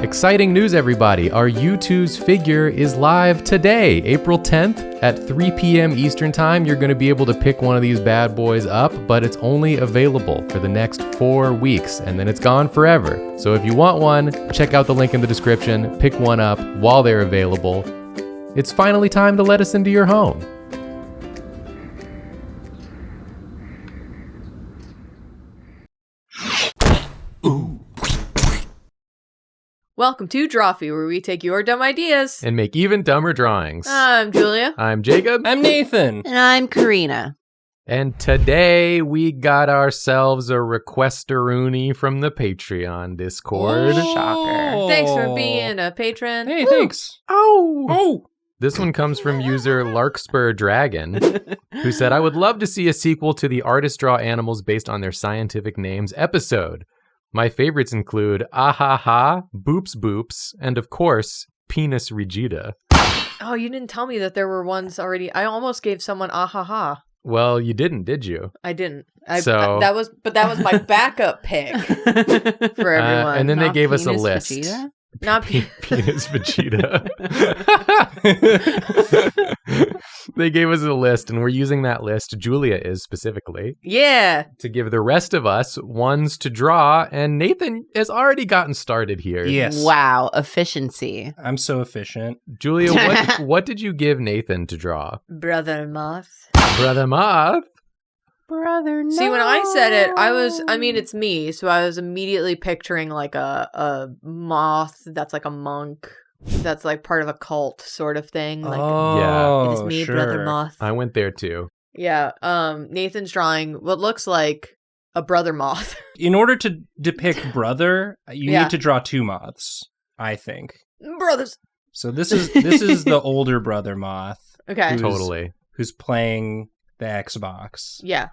Exciting news, everybody. Our U2's figure is live today, April 10th at 3 p.m. Eastern Time. You're going to be able to pick one of these bad boys up, but it's only available for the next 4 weeks, and then it's gone forever. So if you want one, check out the link in the description, pick one up while they're available. It's finally time to let us into your home. Welcome to Drawfee, where we take your dumb ideas And make even dumber drawings. I'm Julia. I'm Jacob. I'm Nathan. And I'm Karina. And today we got ourselves a requester-oonie from the Patreon Discord. Shocker. Thanks for being a patron. Hey, thanks. Oh! This one comes from user Larkspur Dragon, who said, I would love to see a sequel to the Artist Draw Animals based on their scientific names episode. My favorites include Ahaha, Boops Boops, and of course, Penis Rigida. Oh, you didn't tell me that there were ones already. I almost gave someone ahaha. Well, you didn't, did you? I didn't. That was my backup pick for everyone. And then they gave us a Penis list. Vegeta? Not Penis Vegeta. They gave us a list, and we're using that list, Julia is specifically, Yeah. to give the rest of us ones to draw, and Nathan has already gotten started here. Yes. Wow, efficiency. I'm so efficient. Julia, what did you give Nathan to draw? Brother Moth. Brother Moth? Brother, no. See, when I said it, it's me, so I was immediately picturing like a moth that's like a monk, that's like part of a cult sort of thing. Like, Oh, it is me, sure. Brother Moth. I went there too. Yeah. Nathan's drawing what looks like a brother moth. In order to depict brother, you Yeah. need to draw two moths, I think. Brothers. So this is the older brother moth Okay. Totally. who's playing the Xbox. Yeah.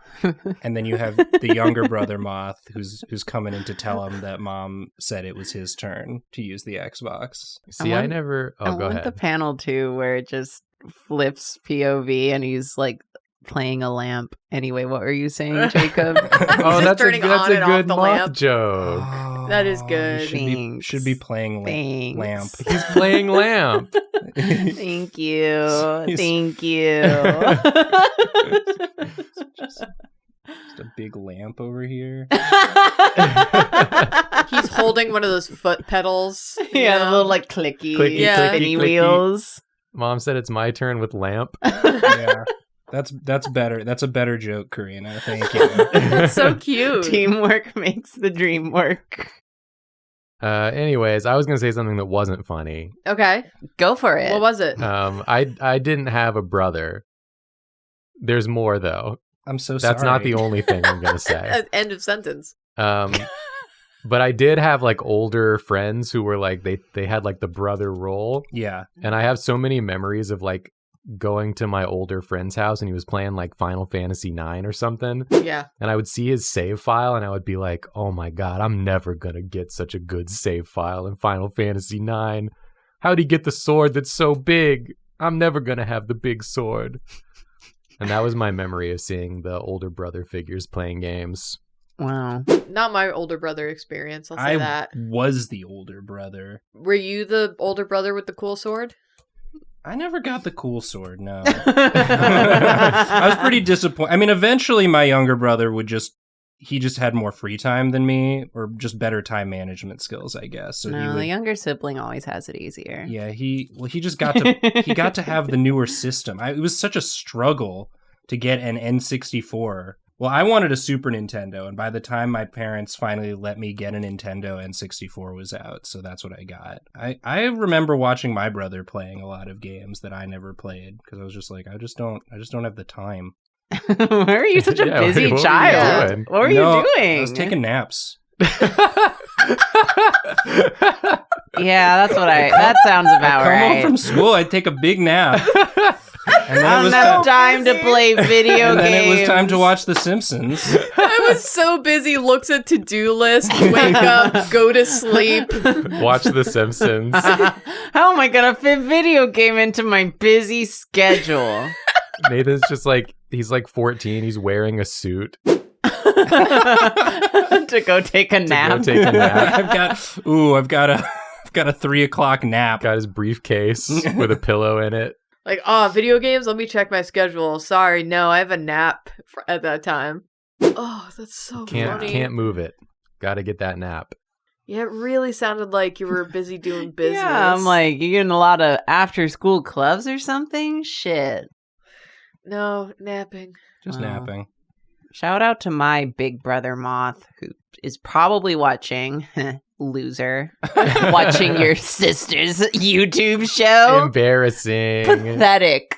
And then you have the younger brother moth who's coming in to tell him that mom said it was his turn to use the Xbox. See, I I want- never... I Oh, go want the ahead. panel too, where it just flips POV and he's like playing a lamp. Anyway, what were you saying, Jacob? Oh, Just that's a turning on and off good the moth lamp. joke. That is good. Should be playing Thanks. lamp. He's playing lamp. Thank you. He's- Thank you. Just a big lamp over here. He's holding one of those foot pedals. you Yeah, the know? little like clicky, Clicky, Yeah. spinny clicky. wheels. Mom said it's my turn with lamp. Yeah. That's better. That's a better joke, Karina. Thank you. It's so cute. Teamwork makes the dream work. Anyways, I was going to say something that wasn't funny. Okay. Go for it. What was it? I didn't have a brother. There's more, though. I'm so sorry. That's not the only thing I'm going to say. End of sentence. But I did have like older friends who were like, they had like the brother role. Yeah. And I have so many memories of like going to my older friend's house and he was playing like Final Fantasy 9 or something. Yeah. And I would see his save file and I would be like, oh my God, I'm never going to get such a good save file in Final Fantasy 9. How'd he get the sword that's so big? I'm never going to have the big sword. And that was my memory of seeing the older brother figures playing games. Wow. Not my older brother experience, I'll say I that. was the older brother. Were you the older brother with the cool sword? I never got the cool sword, no. I was pretty disappointed. I mean, eventually my younger brother he just had more free time than me, or just better time management skills, I guess. So No, the younger sibling always has it easier. yeah, he just got to have the newer system. It was such a struggle to get an N64. Well, I wanted a Super Nintendo, and by the time my parents finally let me get a Nintendo, N64 was out, so that's what I got. I remember watching my brother playing a lot of games that I never played, because I was just like, I just don't have the time. Why are you such a Yeah, busy what were you child? doing? What were No, you doing? I was taking naps. Yeah, that sounds about Come right. home from school, I'd take a big nap. And then I it was don't have time to play video and games. then it was time to watch The Simpsons. I was so busy, looks at to-do list, wake up, go to sleep. Watch The Simpsons. How am I gonna fit video game into my busy schedule? Nathan's just like, he's like 14. He's wearing a suit. To go take a nap. Go take a nap. I've got Got a 3 o'clock nap. Got his briefcase with a pillow in it. Like, video games? Let me check my schedule. Sorry, no, I have a nap at that time. Oh, that's so funny. Can't move it. Got to get that nap. Yeah, it really sounded like you were busy doing business. Yeah, I'm like, you getting a lot of after-school clubs or something? Shit. No, napping. Just napping. Shout out to my big brother Moth, who is probably watching, loser, watching your sister's YouTube show. Embarrassing. Pathetic.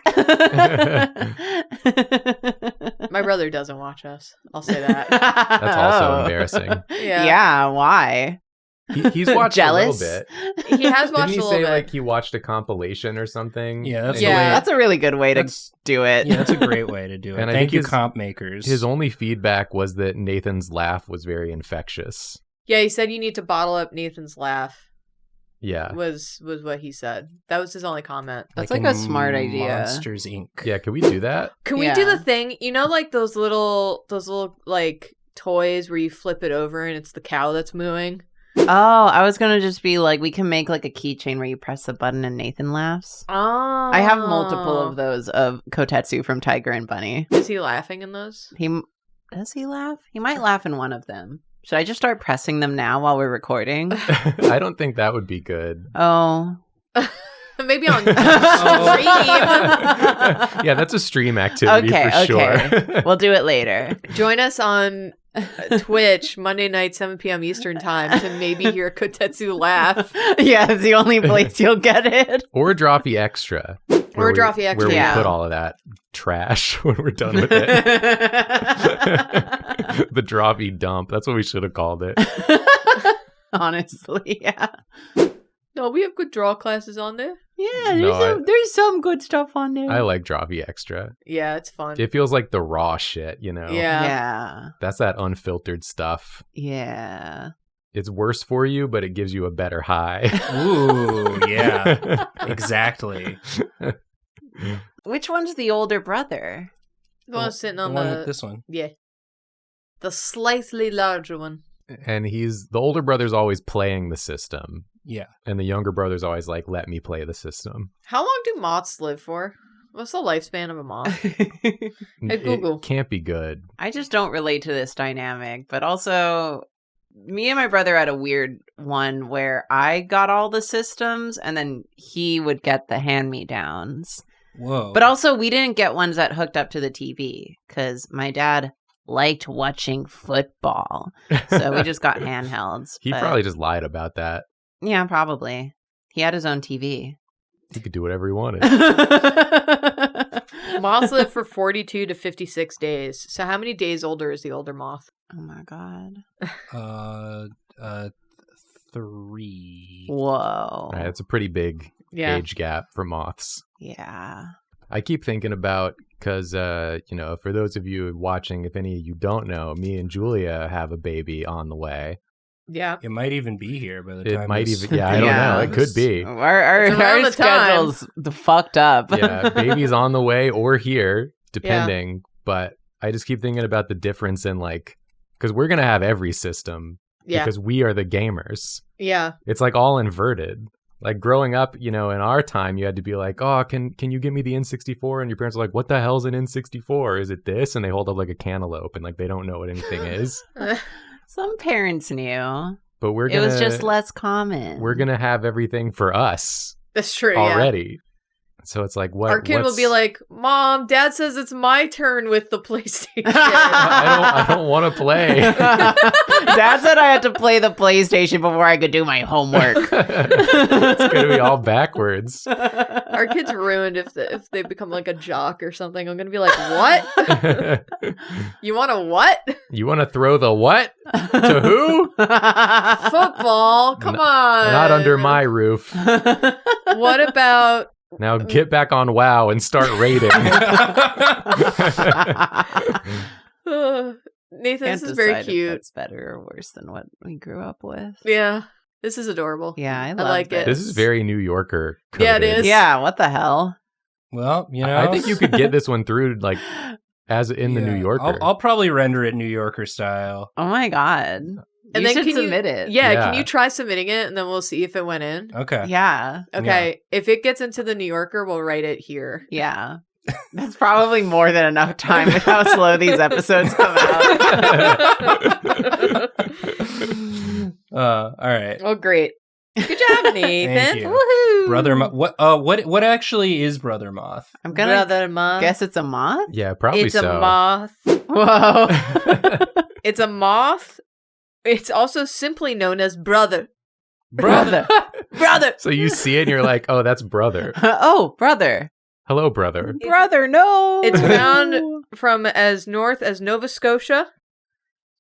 My brother doesn't watch us. I'll say that. That's also embarrassing. Yeah. Yeah, why? He's watched Jealous? a little bit. He has watched Didn't he a little say bit. like he watched a compilation or something? Yeah, that's Yeah. the way. That's a really good way to That's- do it. Yeah, that's a great way to do it. And I Thank think you, his- comp makers. His only feedback was that Nathan's laugh was very infectious. Yeah, he said you need to bottle up Nathan's laugh. Yeah. Was what he said. That was his only comment. That's in like a smart idea. Monsters Inc. Yeah, can we do that? Can we do Yeah. the thing? You know, like those little like toys where you flip it over and it's the cow that's mooing. Oh, I was gonna just be like, we can make like a keychain where you press the button and Nathan laughs. Oh, I have multiple of those of Kotetsu from Tiger and Bunny. Is he laughing in those? Does he laugh? He might laugh in one of them. Should I just start pressing them now while we're recording? I don't think that would be good. Oh. Maybe on stream. Yeah, that's a stream activity Okay, for okay. sure. We'll do it later. Join us on Twitch Monday night 7 p.m. Eastern time to maybe hear Kotetsu laugh. Yeah, it's the only place you'll get it. Or Drawfee Extra. Or Drawfee Extra, Where we yeah. put all of that trash when we're done with it. The Drawfee dump. That's what we should have called it. Honestly, yeah. No, we have good draw classes on there. Yeah, No, there's some good stuff on there. I like Drawfee Extra. Yeah, it's fun. It feels like the raw shit, you know? Yeah. Yeah. That's that unfiltered stuff. Yeah. It's worse for you, but it gives you a better high. Ooh, yeah, exactly. Which one's the older brother? The one sitting on the one with this one. Yeah. The slightly larger one. And the older brother's always playing the system. Yeah. And the younger brother's always like, let me play the system. How long do moths live for? What's the lifespan of a moth? Hey, Google. It can't be good. I just don't relate to this dynamic, but also me and my brother had a weird one where I got all the systems and then he would get the hand-me-downs. Whoa. But also we didn't get ones that hooked up to the TV because my dad liked watching football. So we just got handhelds. He but- probably just lied about that. Yeah, probably. He had his own TV. He could do whatever he wanted. Moths live for 42 to 56 days. So how many days older is the older moth? Oh my god. 3. Whoa. Right, it's a pretty big Yeah. age gap for moths. Yeah. I keep thinking about, because, for those of you watching, if any of you don't know, me and Julia have a baby on the way. Yeah. It might even be here by the time. It might this- even, I don't Yeah. know. It could be. Our It's around the time. schedule's fucked up. Yeah, baby's on the way or here, depending. But I just keep thinking about the difference in because we're going to have every system Yeah. because we are the gamers. Yeah. It's like all inverted. Like growing up, in our time, you had to be like, oh, can you give me the N64? And your parents are like, what the hell's an N64? Is it this? And they hold up like a cantaloupe and they don't know what anything is. Some parents knew. But It was just less common. we're going to have everything for us That's true. Yeah. already. So it's like, what? Our kid will be like, Mom, Dad says it's my turn with the PlayStation. I don't want to play. Dad said I had to play the PlayStation before I could do my homework. It's going to be all backwards. Our kid's ruined if they become like a jock or something. I'm gonna be like, what? You want a what? You want to throw the what? To who? Football? Come on. Not under my roof. What about? Now get back on WoW and start raiding. Nathan, Can't this is very decide if cute. That's better or worse than what we grew up with. Yeah, this is adorable. Yeah, I like it. This is very New Yorker coded. Yeah, it is. Yeah, what the hell? Well, I think you could get this one through as in the New Yeah. Yorker. I'll probably render it New Yorker style. Oh my god. And You then should can submit it. Yeah, Yeah. can you try submitting it and then we'll see if it went in? Okay. Yeah. Okay. If it gets into the New Yorker, we'll write it here. Yeah. That's probably more than enough time with how slow these episodes come out. All right. Oh, great. Good job, Nathan. Thank you. Woohoo. Brother Moth. What actually is Brother Moth? I'm gonna Brother moth. guess it's a moth. Yeah, probably It's so. a moth. Whoa. It's a moth. It's also simply known as brother. Brother. Brother. So you see it and you're like, oh, that's brother. Oh, brother. Hello, brother. Brother, no. It's found from as north as Nova Scotia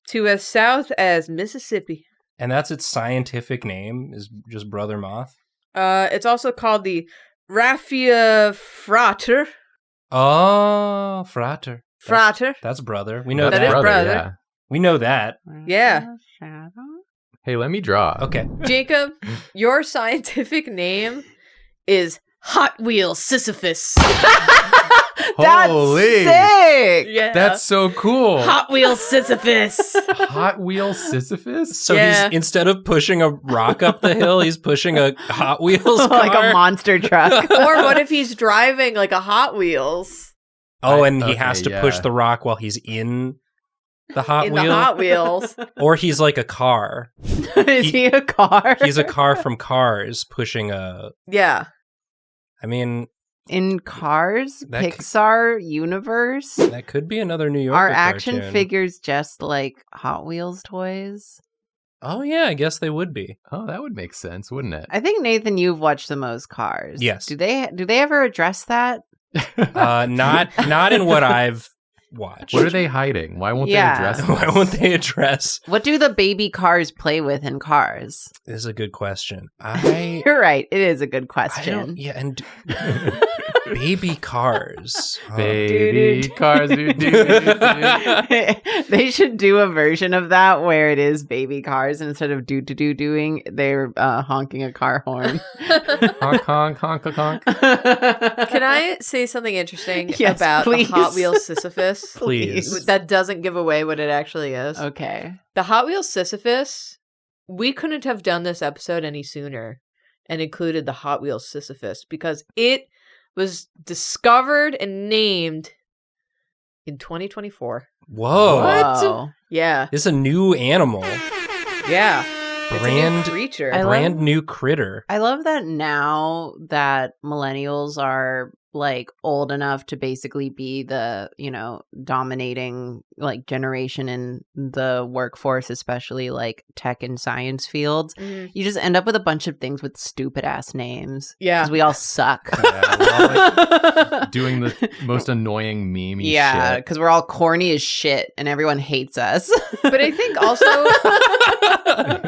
to as south as Mississippi. And that's its scientific name is just Brother Moth. It's also called the Raffia frater. Oh, frater. Frater. That's brother. We know That that. is brother. Yeah. We know that. Yeah. Hey, let me draw. Okay. Jacob, your scientific name is Hot Wheel Sisyphus. That's Holy. sick. Yeah. That's so cool. Hot Wheel Sisyphus. Hot Wheel Sisyphus? So Yeah. he's instead of pushing a rock up the hill, he's pushing a Hot Wheels car. Like a monster truck. Or what if he's driving like a Hot Wheels Oh, and he Okay, has to yeah. push the rock while he's in the Hot in Wheel. the Hot Wheels? Or he's like a car. Is he a car? He's a car from Cars pushing a. Yeah. I mean, In Cars, That c- Pixar universe, that could be another New Yorker are action cartoon. figures just like Hot Wheels toys? Oh yeah, I guess they would be. Oh, that would make sense, wouldn't it? I think Nathan, you've watched the most Cars. Yes. Do they ever address that? Not in what I've watched. What are they hiding? Why won't Yeah. they address this? Why won't they address? What do the baby cars play with in Cars? This is a good question. I You're right. It is a good don't. question. Yeah, and baby cars. Baby cars. Do, do, do, do. They should do a version of that where it is baby cars and instead of doing, they're honking a car horn. Honk, honk, honk, honk, honk. Can I say something interesting Yes, about please. the Hot Wheels Sisyphus? Please. That doesn't give away what it actually is. Okay. The Hot Wheels Sisyphus, we couldn't have done this episode any sooner and included the Hot Wheels Sisyphus because it was discovered and named in 2024. Whoa. Whoa. Yeah. This is a new animal. Yeah. It's a Brand new creature. I love- brand new critter. I love that now that millennials are like old enough to basically be the, dominating like generation in the workforce, especially like tech and science fields. Mhm. You just end up with a bunch of things with stupid ass names. Yeah. Because we all suck. Yeah, we're all, like, doing the most annoying meme Yeah, shit. because we're all corny as shit and everyone hates us. But I think also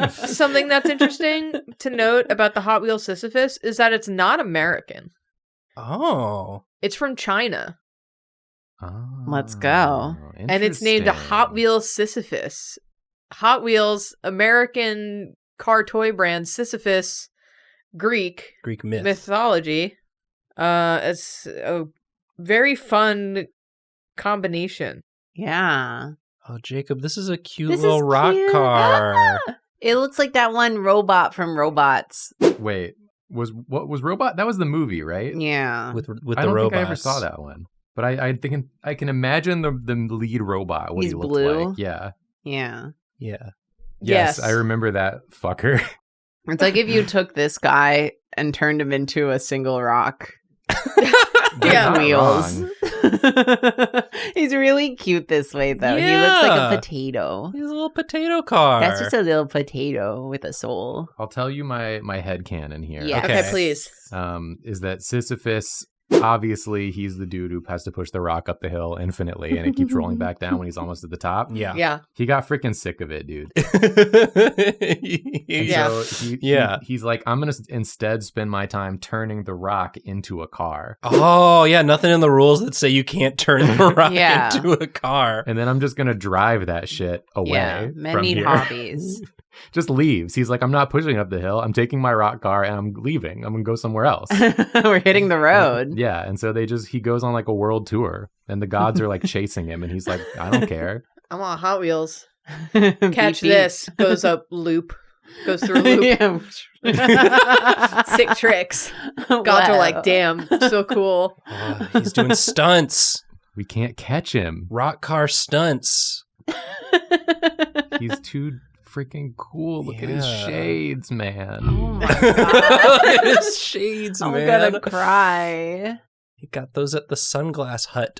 something that's interesting to note about the Hot Wheels Sisyphus is that it's not American. Oh. It's from China. Oh, Let's go. And it's named a Hot interesting. Wheels Sisyphus. Hot Wheels, American car toy brand, Sisyphus, Greek Greek myth. mythology. It's a very fun combination. Yeah. Oh, Jacob, this is a cute This little is rock cute. car. It looks like that one robot from Robots. Wait, was Robot? That was the movie, right? Yeah. With I the don't robots. think I ever saw that one. But I think I can imagine the lead robot, what He's he looked blue? like. Yeah. Yeah. Yeah. Yes, Yes. I remember that fucker. It's like if you took this guy and turned him into a single rock. You're Yeah. not Wheels. wrong. He's really cute this way, though. He looks like Yeah. a potato. He's a little potato car. That's just a little potato with a soul. I'll tell you my headcanon here. Yeah. Okay, Okay. please. Is that Sisyphus, obviously he's the dude who has to push the rock up the hill infinitely and it keeps rolling back down when he's almost at the top. Yeah. Yeah. He got freaking sick of it, dude. And Yeah. so Yeah. he's like, I'm going to instead spend my time turning the rock into a car. Oh, yeah. Nothing in the rules that say you can't turn the rock Yeah. into a car. And then I'm just going to drive that shit away. Yeah. Men from need here. hobbies. Just leaves. He's like, I'm not pushing up the hill. I'm taking my rock car and I'm leaving. I'm going to go somewhere else. We're hitting the road. Yeah. And so he goes on like a world tour and the gods are like chasing him and he's like, I don't care. I want Hot Wheels. Catch this. Goes up loop. Goes through loop. Sick tricks. Gods are like, damn, so cool. Oh, he's doing stunts. We can't catch him. Rock car stunts. He's too freaking cool. Look at his shades, man. Oh my god. Look at his shades, I'm man. gonna cry. He got those at the Sunglass Hut.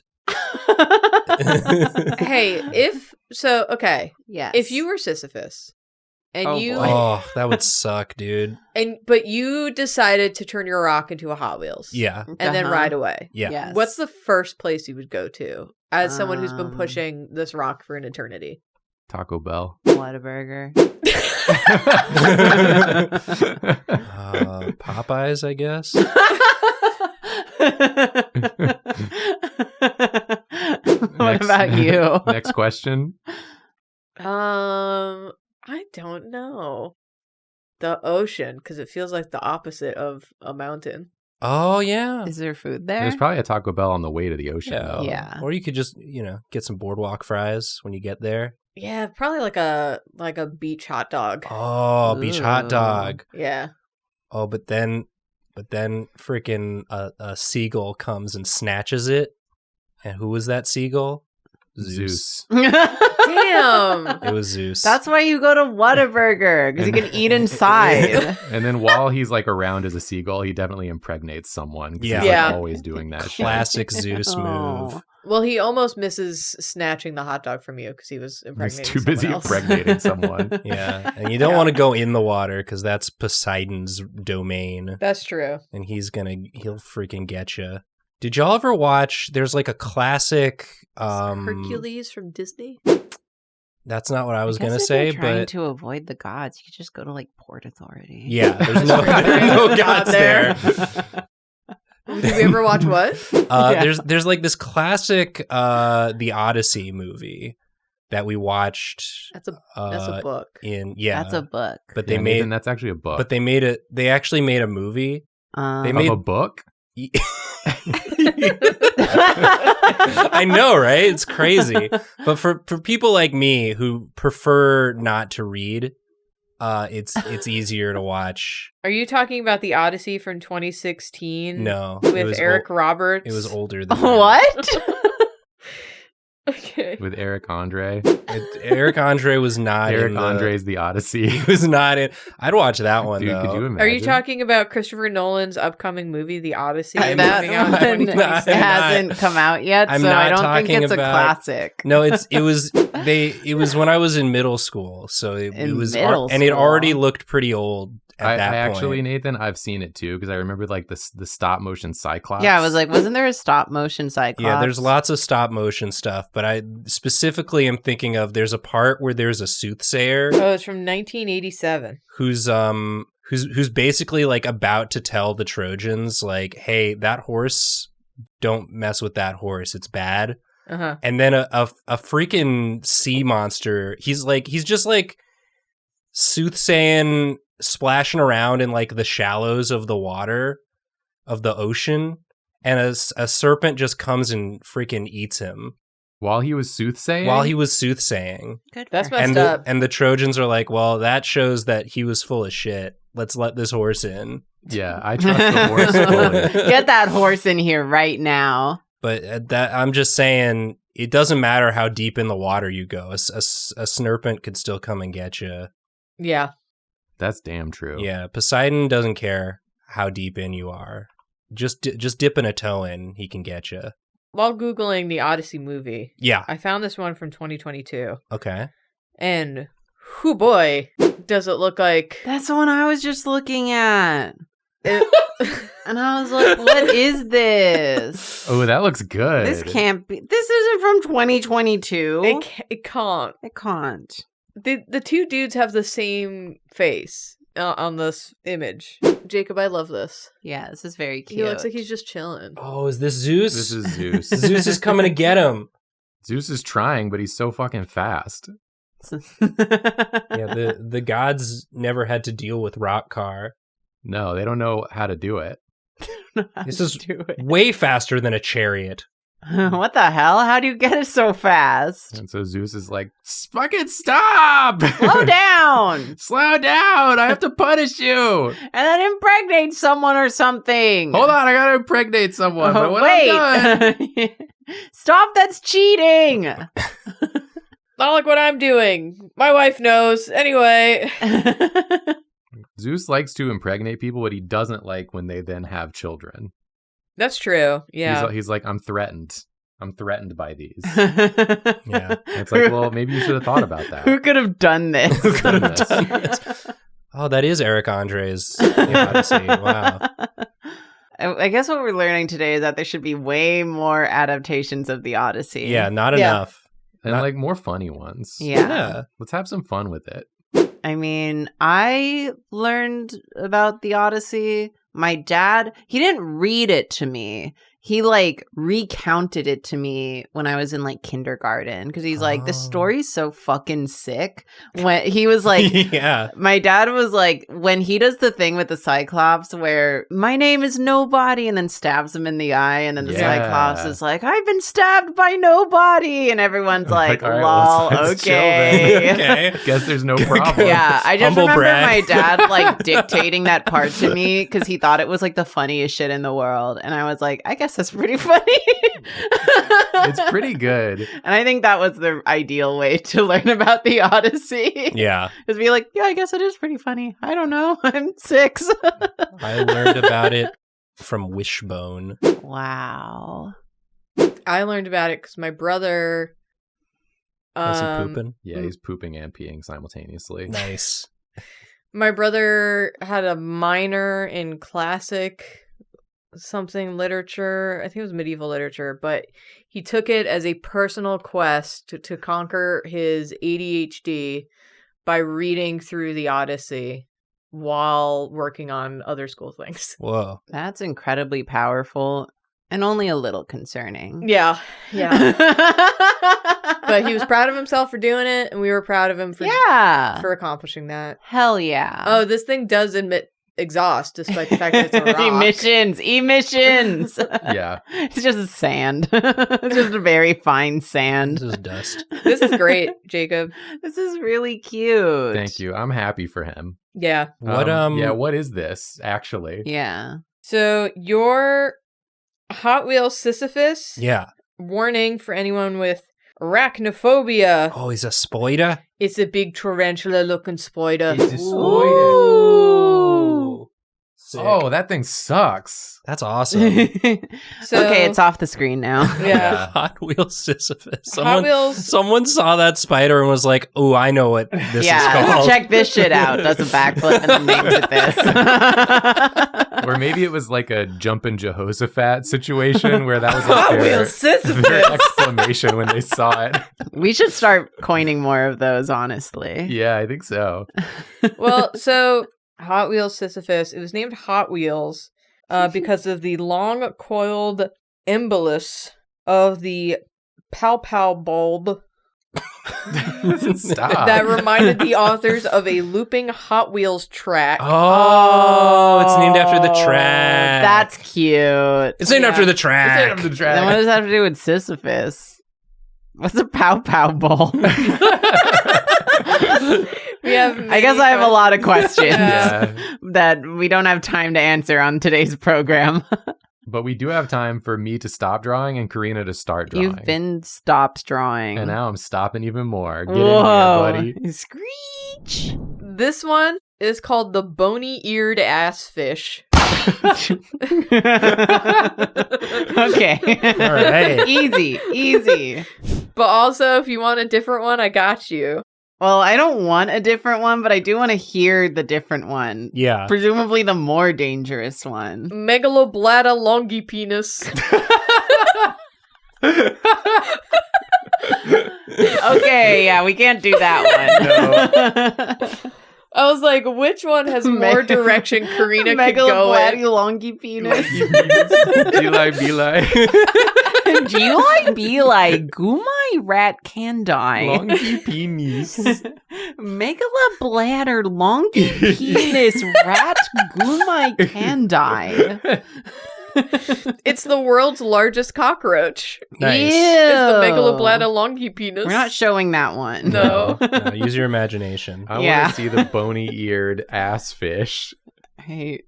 Hey, okay. Yes. If you were Sisyphus and Oh, that would suck, dude. but you decided to turn your rock into a Hot Wheels. Yeah. And then ride away. Yeah. Yes. What's the first place you would go to as someone who's been Um, pushing this rock for an eternity? Taco Bell. Whataburger. Popeyes, I guess. What about you? Next question. I don't know. The ocean, because it feels like the opposite of a mountain. Oh, yeah. Is there food there? There's probably a Taco Bell on the way to the ocean, though. Yeah. Or you could just, get some boardwalk fries when you get there. Yeah, probably like a beach hot dog. Oh, beach hot Ooh. dog. Yeah. Oh, but then freaking a seagull comes and snatches it. And who was that seagull? Zeus. Damn. It was Zeus. That's why you go to Whataburger, because you can eat inside. And then while he's like around as a seagull, he definitely impregnates someone. 'Cause Yeah. He's Yeah. like always doing that shit. classic Zeus Oh. move. Well, he almost misses snatching the hot dog from you because he was He's impregnating too busy someone else. impregnating someone. Yeah. And you don't want to go in the water because that's Poseidon's domain. That's true. And he'll freaking get you. Did y'all ever watch? There's like a classic. Hercules from Disney. That's not what I was guess gonna if say, you're trying but to avoid the gods, you could just go to like Port Authority. yeah, there's no Not gods there. there. Did we ever watch what? Yeah. There's like this classic The Odyssey movie that we watched. That's a book. That's a book. But they Yeah, made Nathan, that's actually a book. but they made it. They actually made a movie. They Of made a book? I know, right? It's crazy. But for people like me who prefer not to read, it's easier to watch. Are you talking about the Odyssey from 2016? No, it With was Eric Roberts. It was older than that. What? Okay. With Eric Andre. Eric Andre was not. Eric in Andre's The Odyssey. He was not in. I'd watch that one Dude, though. could you imagine? Are you talking about Christopher Nolan's upcoming movie, The Odyssey, I'm that coming out in not- 2026? I'm not- hasn't come out yet, I'm so not I don't think talking it's a about- classic. No, it was when I was in middle school, so it In was middle and it school. already looked pretty old at I that point. actually, Nathan, I've seen it too because I remember like the stop motion Cyclops. Yeah, I was like, wasn't there a stop motion Cyclops? Yeah, there's lots of stop motion stuff, but I specifically am thinking of there's a part where there's a soothsayer Oh, it's from 1987. who's basically like about to tell the Trojans like, hey, that horse, don't mess with that horse, it's bad. Uh-huh. And then a freaking sea monster, he's just like soothsaying, splashing around in like the shallows of the water of the ocean, and a serpent just comes and freaking eats him While he was soothsaying? while he was soothsaying. Good That's for messed And up. the Trojans are like, well, that shows that he was full of shit. Let's let this horse in. Yeah, I trust the horse fully. Get that horse in here right now. But that I'm just saying, it doesn't matter how deep in the water you go. A snurpant could still come and get you. Yeah. That's damn true. Yeah, Poseidon doesn't care how deep in you are. Just dipping a toe in, he can get you. While Googling the Odyssey movie, Yeah. I found this one from 2022. Okay. And, whoo boy, does it look like... That's the one I was just looking at. It, And I was like, what is this? Oh, that looks good. This can't be. This isn't from 2022. it can't. It can't. The two dudes have the same face on this image. Jacob, I love this. Yeah, this is very cute. He looks like he's just chilling. Oh, is this Zeus? This is Zeus. Zeus is coming to get him. Zeus is trying, but he's so fucking fast. Yeah, the gods never had to deal with rock car. No, they don't know how to do it. This is way faster than a chariot. What the hell? How do you get it so fast? And so Zeus is like, fucking stop! Slow down! Slow down! I have to punish you! And then impregnate someone or something. Hold on, I gotta impregnate someone. But when wait. I'm done... Stop, that's cheating! Not like what I'm doing. My wife knows. Anyway. Zeus likes to impregnate people, but he doesn't like when they then have children. That's true. Yeah. He's like, I'm threatened. I'm threatened by these. Yeah. And it's like, well, maybe you should have thought about that. Who could have done this? Who could have done this? Oh, that is Eric Andre's Odyssey. Wow. I guess what we're learning today is that there should be way more adaptations of the Odyssey. Yeah, not enough. And like more funny ones. Yeah. Let's have some fun with it. I mean, I learned about the Odyssey. My dad, he didn't read it to me. He like recounted it to me when I was in like kindergarten because he's like, the story's so fucking sick. When he was like, yeah, my dad was like, when he does the thing with the Cyclops where my name is nobody and then stabs him in the eye, and then the Cyclops is like, I've been stabbed by nobody, and everyone's like, all right, lol, let's okay. Okay. Guess there's no problem. Yeah, I just Humble remember brag. my dad like dictating that part to me because he thought it was like the funniest shit in the world, and I was like, I guess that's pretty funny. It's pretty good. And I think that was the ideal way to learn about the Odyssey. Yeah. Is be like, yeah, I guess it is pretty funny. I don't know. I'm 6. I learned about it from Wishbone. Wow. I learned about it because my brother. Was he pooping? Yeah, he's pooping and peeing simultaneously. Nice. My brother had a minor in classic something literature. I think it was medieval literature, but he took it as a personal quest to conquer his ADHD by reading through the Odyssey while working on other school things. Whoa. That's incredibly powerful and only a little concerning. Yeah. But he was proud of himself for doing it, and we were proud of him for accomplishing that. Hell yeah. Oh, this thing does emit exhaust, despite the fact that it's a rock. Emissions. Yeah. It's just sand. It's just a very fine sand. This is dust. This is great, Jacob. This is really cute. Thank you. I'm happy for him. Yeah. What is this actually? Yeah. So your Hot Wheels Sisyphus. Yeah. Warning for anyone with arachnophobia. Oh, he's a spider? It's a big tarantula-looking spider. It's a spider. Ooh. Sick. Oh, that thing sucks. That's awesome. So, okay, it's off the screen now. Yeah. Hot Wheels Sisyphus. Hot Wheels. Someone saw that spider and was like, "Oh, I know what this is called." Check this shit out. Does a backflip and then names it this. Or maybe it was like a jumpin' Jehoshaphat situation where that was Hot like Wheels Sisyphus. their exclamation when they saw it. We should start coining more of those, honestly. Yeah, I think so. Well, so Hot Wheels Sisyphus, it was named Hot Wheels because of the long coiled embolus of the pow bulb Stop. that reminded the authors of a looping Hot Wheels track. Oh, it's named after the track. That's cute. It's named after the track. It's named after the track. Then what does that have to do with Sisyphus? What's a pow ball? We have I guess I have a lot of questions Yeah. that we don't have time to answer on today's program. But we do have time for me to stop drawing and Karina to start drawing. You've been stopped drawing. And now I'm stopping even more. Get Whoa. in here, buddy. Screech. This one is called the bony-eared ass fish. Okay. All right. Easy. But also, if you want a different one, I got you. Well, I don't want a different one, but I do want to hear the different one. Yeah. Presumably the more dangerous one. Megaloblata longipenis. Okay, yeah, we can't do that one. I was like, which one has more direction Karina could go in? Longy penis. Gili Bili. Gili Bili. Gumai rat can die. Longy penis. Megalobladder longy penis rat gumai can die. It's the world's largest cockroach. Nice. Ew. It's the Megaloblatta longipenis. We're not showing that one. No. No, use your imagination. I Yeah. want to see the bony-eared ass fish. Hey,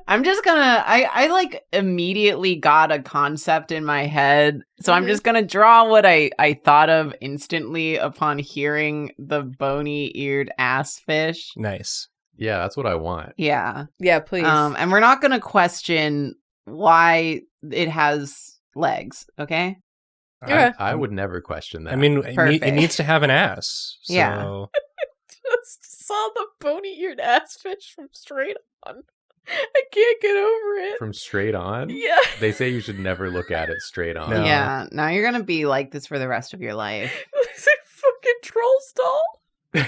I'm just gonna. I like immediately got a concept in my head, so I'm just gonna draw what I thought of instantly upon hearing the bony-eared ass fish. Nice. Yeah, that's what I want. Yeah. Yeah, please. And we're not gonna question why it has legs. Okay. Yeah. I would never question that. I mean, Perfect. it needs to have an ass. So. Yeah. Just saw the bony-eared ass fish from Straight On. I can't get over it. from straight on, Yeah. they say you should never look at it straight on. No. Yeah. Now you're gonna be like this for the rest of your life. It's a fucking troll stall.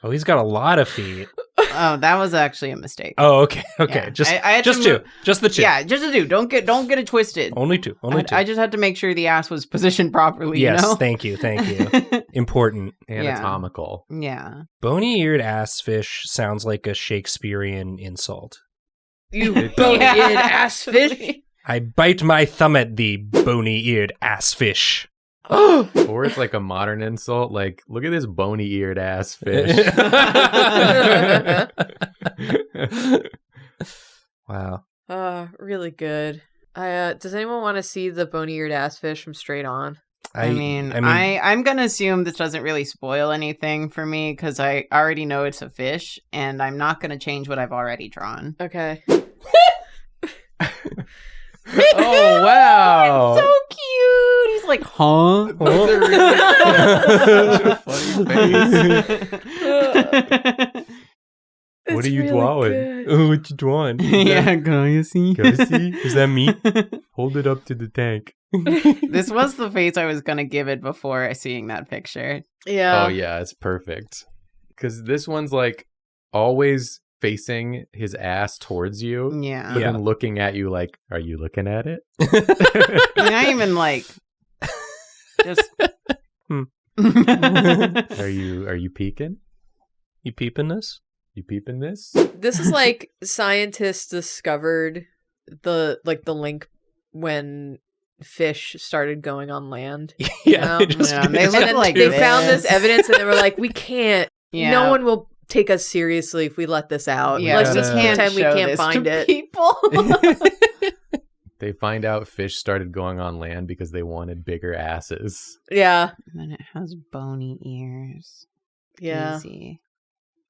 Oh, he's got a lot of feet. Oh, that was actually a mistake. Oh, okay. Okay. Yeah. Just I had just to two. move- Just the two. Yeah, just a dude. Don't get it twisted. Only two. Only two. I just had to make sure the ass was positioned properly. yes. You know? Thank you. Thank you. Important. Anatomical. Yeah. Bony-eared ass fish sounds like a Shakespearean insult. You It bony-eared Yeah, ass fish. I bite my thumb at thee, bony-eared ass fish. Or it's like a modern insult, like, look at this bony-eared ass fish. Wow. Really good. Does anyone want to see the bony-eared ass fish from Straight On? I'm gonna assume this doesn't really spoil anything for me because I already know it's a fish, and I'm not gonna change what I've already drawn. Okay. Oh, wow. It's so cute. He's like, huh? What It's are you really drawing? good. Oh, what you drawing? Yeah, can you see? Can I see? Is that me? Hold it up to the tank. This was the face I was gonna give it before seeing that picture. Yeah. Oh, yeah, it's perfect. Because this one's like always facing his ass towards you, Yeah. but Yeah. then looking at you like, are you looking at it? Not even like just Are you peeking? You peeping this? You peeping this? This is like scientists discovered the link when fish started going on land. Yeah. No. Yeah, they And look then like they this. found this evidence and they were like, we can't. Yeah. No one will take us seriously if we let this out. Yeah, Let's we just can't pretend we show can't this find to it. people. They find out fish started going on land because they wanted bigger asses. Yeah. And then it has bony ears. Yeah. Easy.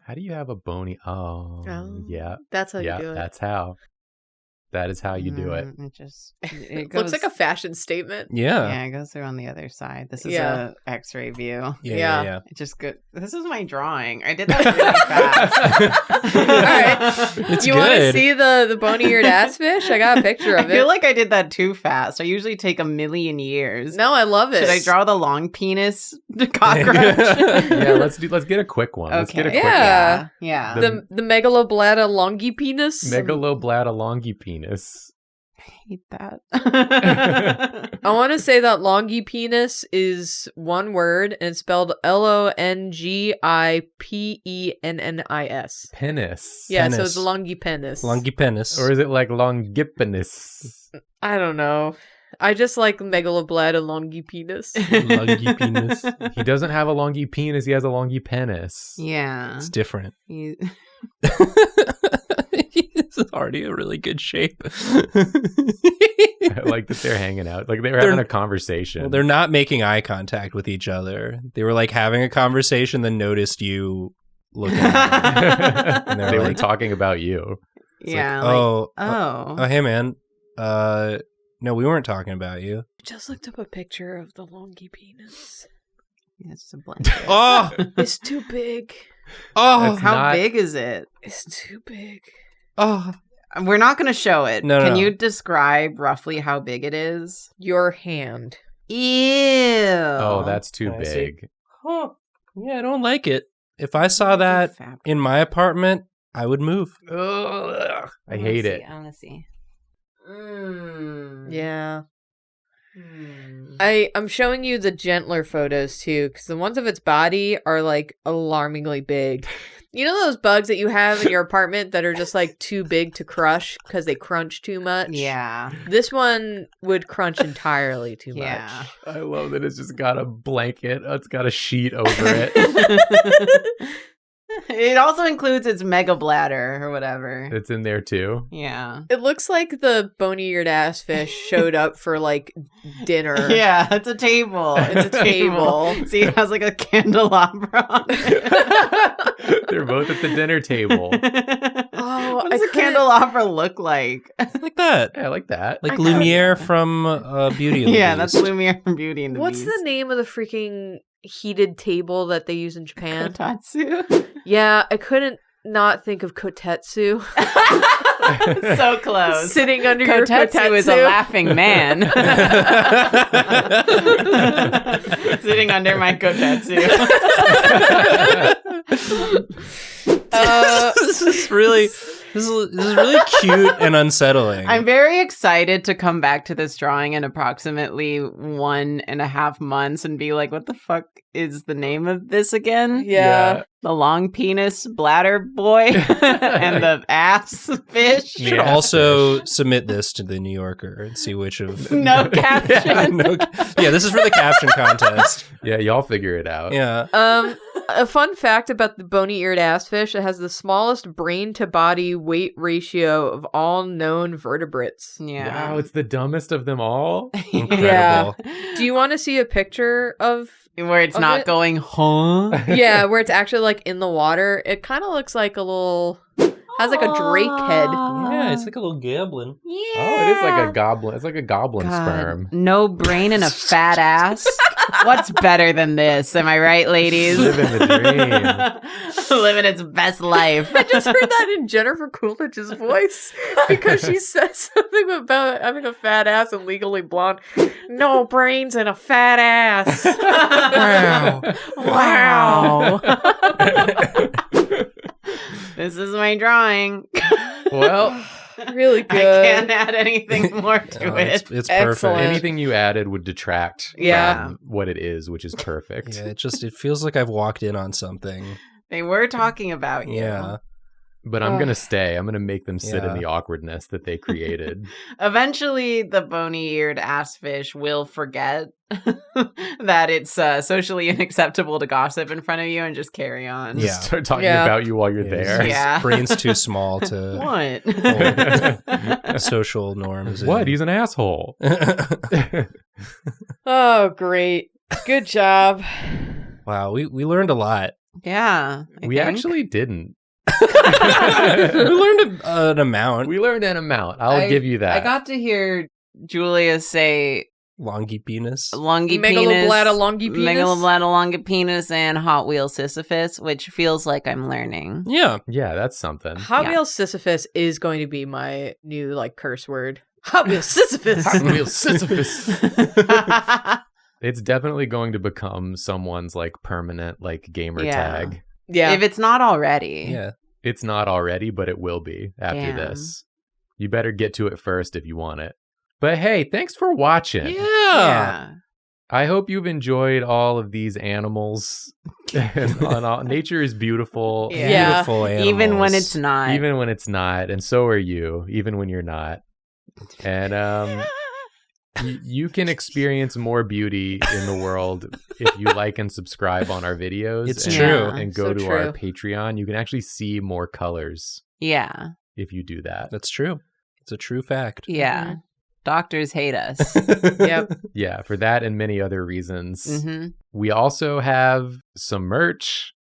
How do you have a bony? Oh, Oh, yeah. That's how Yeah, you do it. that's how. That is how you do it. It just it It goes, looks like a fashion statement. Yeah. yeah, it goes through on the other side. This is Yeah. a X-ray view. Yeah. It just go. This is my drawing. I did that really fast. All right. It's You want to good. see the bony-eared ass fish? I got a picture I of it. feel like I did that too fast. I usually take a million years. No, I love it. Should I draw the long penis cockroach? Yeah, let's get a quick one. Let's get a quick Yeah. Yeah. the Megaloblatta longipenis? one. Megaloblatta longipenis. I hate that. I want to say that longipenis is one word and it's spelled Longipennis. Penis. Yeah, so Penis. it's longipenis. Longipenis. Or is it like longipenis? I don't know. I just like Megaloblatta longipenis. Longipenis. He doesn't have a longy penis, he has a longy penis. Yeah. It's different. You- It's already a really good shape. I like that they're hanging out. Like they were having a conversation. Well, they're not making eye contact with each other. They were like having a conversation, then noticed you looking at them. And they they're were like, talking about you. yeah. oh, oh. oh, hey man. No, we weren't talking about you. Just looked up a picture of the longipenis. Yeah, it's just a blanket. Oh, It's too big. oh, That's How not- big is it? It's too big. oh. We're not going to show it. No, Can no. you describe roughly how big it is? Your hand. Ew. Oh, that's too I see. big. Huh. Yeah, I don't like it. If I saw that in my apartment, I would move. Ugh, I hate it. I want to see. Yeah. I'm showing you the gentler photos too, because the ones of its body are like alarmingly big. You know those bugs that you have in your apartment that are just like too big to crush because they crunch too much? Yeah. This one would crunch entirely too much. Yeah. I love that it's just got a blanket. It's got a sheet over it. It also includes its mega bladder or whatever. It's in there too. Yeah. It looks like the bony-eared ass fish showed up for like dinner. Yeah, it's a table. It's a table. See, it has like a candelabra on it. They're both at the dinner table. Oh, What does a candelabra look like? Like that. Yeah, I like that. Like I Lumiere from Beauty and the Yeah, Beast. that's Lumiere from Beauty and the What's Beast. the name of the freaking heated table that they use in Japan? Kotatsu. Yeah, I couldn't not think of kotetsu. So close. Sitting under your Kotetsu kotetsu is a laughing man. Sitting under my kotetsu. This is really cute and unsettling. I'm very excited to come back to this drawing in approximately 1.5 months and be like, what the fuck is the name of this again? Yeah. The long penis bladder boy and the ass fish. You should Yeah. also submit this to the New Yorker and see which of No caption. Yeah, this is for the caption contest. Yeah, y'all figure it out. Yeah. A fun fact about the bony-eared ass fish: it has the smallest brain-to-body weight ratio of all known vertebrates. Yeah. Wow, it's the dumbest of them all. Incredible. Do you want to see a picture of? Where it's Of not it? going, huh? Yeah, where it's actually like in the water. It kind of looks like a little. Has like a drake head. Yeah, it's like a little goblin. Yeah. Oh, it is like a goblin. It's like a goblin God, sperm. no brain and a fat ass. What's better than this? Am I right, ladies? Living the Living its best life. I just heard that in Jennifer Coolidge's voice because she said something about having a fat ass and legally blonde. No brains and a fat ass. Wow. Wow. This is my drawing. Well, Really I good. can't add anything more to Oh, it. it's perfect. Excellent. anything you added would detract Yeah. from what it is, which is perfect. Yeah, it feels like I've walked in on something. They were talking about you. Yeah. But I'm going to stay. I'm going to make them sit in Yeah. the awkwardness that they created. Eventually, the bony-eared ass fish will forget that it's socially unacceptable to gossip in front of you and just carry on. Yeah. Just start talking Yeah. about you while you're His there. Yeah. brain's too small to What? social norms. What? He's an asshole. Oh, great. Good job. Wow, we learned a lot. Yeah. We actually didn't. We learned an amount. We learned an amount. I'll give you that. I got to hear Julia say Longy penis. longy Megaloblata longy penis. Megaloblata longy penis and Hot Wheels Sisyphus, which feels like I'm learning. Yeah. Yeah, that's something. Hot Yeah. Wheels Sisyphus is going to be my new like curse word. Hot Wheels Sisyphus. Hot Wheels Sisyphus. It's definitely going to become someone's like permanent like gamer Yeah. tag. Yeah. If it's not already. Yeah. It's not already, but it will be after Damn. this. You better get to it first if you want it. But hey, thanks for watching. Yeah. I hope you've enjoyed all of these animals. Nature is beautiful. Yeah. Beautiful animals. Even when it's not. Even when it's not, and so are you, even when you're not. And you can experience more beauty in the world if you like and subscribe on our videos. It's and, true. And go So to our true. Patreon. You can actually see more colors Yeah. if you do that. That's true. It's a true fact. Yeah. Doctors hate us. Yep. Yeah, for that and many other reasons. hmm We also have some merch,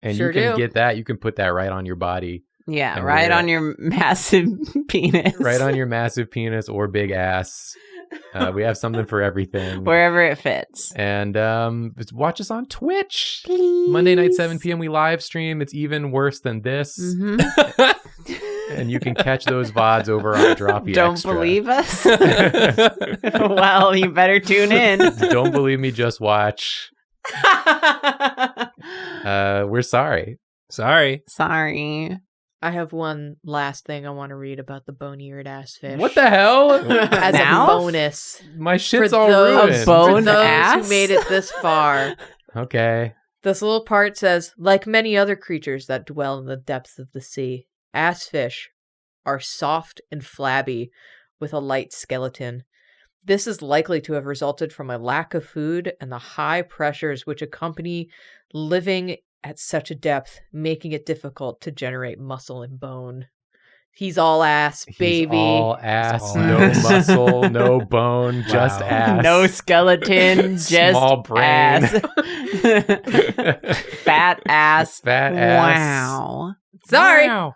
and Sure you can do. get that. You can put that right on your body, Yeah. And Right we're- on your massive penis. right on your massive penis or big ass. We have something for everything. Wherever it fits. And just watch us on Twitch. Monday night, 7 p.m. we live stream. It's even worse than this. hmm And you can catch those VODs over on Drawfee Don't Extra. believe us? Well, you better tune in. Don't believe me, just watch. We're sorry. Sorry. Sorry. I have one last thing I want to read about the bony-eared ass fish. What the hell? As Now? a bonus. My shit's For all those- ruined. A bone For those ass? who made it this far. Okay. This little part says, like many other creatures that dwell in the depths of the sea, ass fish are soft and flabby with a light skeleton. This is likely to have resulted from a lack of food and the high pressures which accompany living at such a depth, making it difficult to generate muscle and bone. He's all ass, baby. He's all ass, all no ass. muscle, no bone, just Wow. ass. No skeleton, just Small brain. ass. Fat ass. Fat ass. Wow. Sorry. Wow.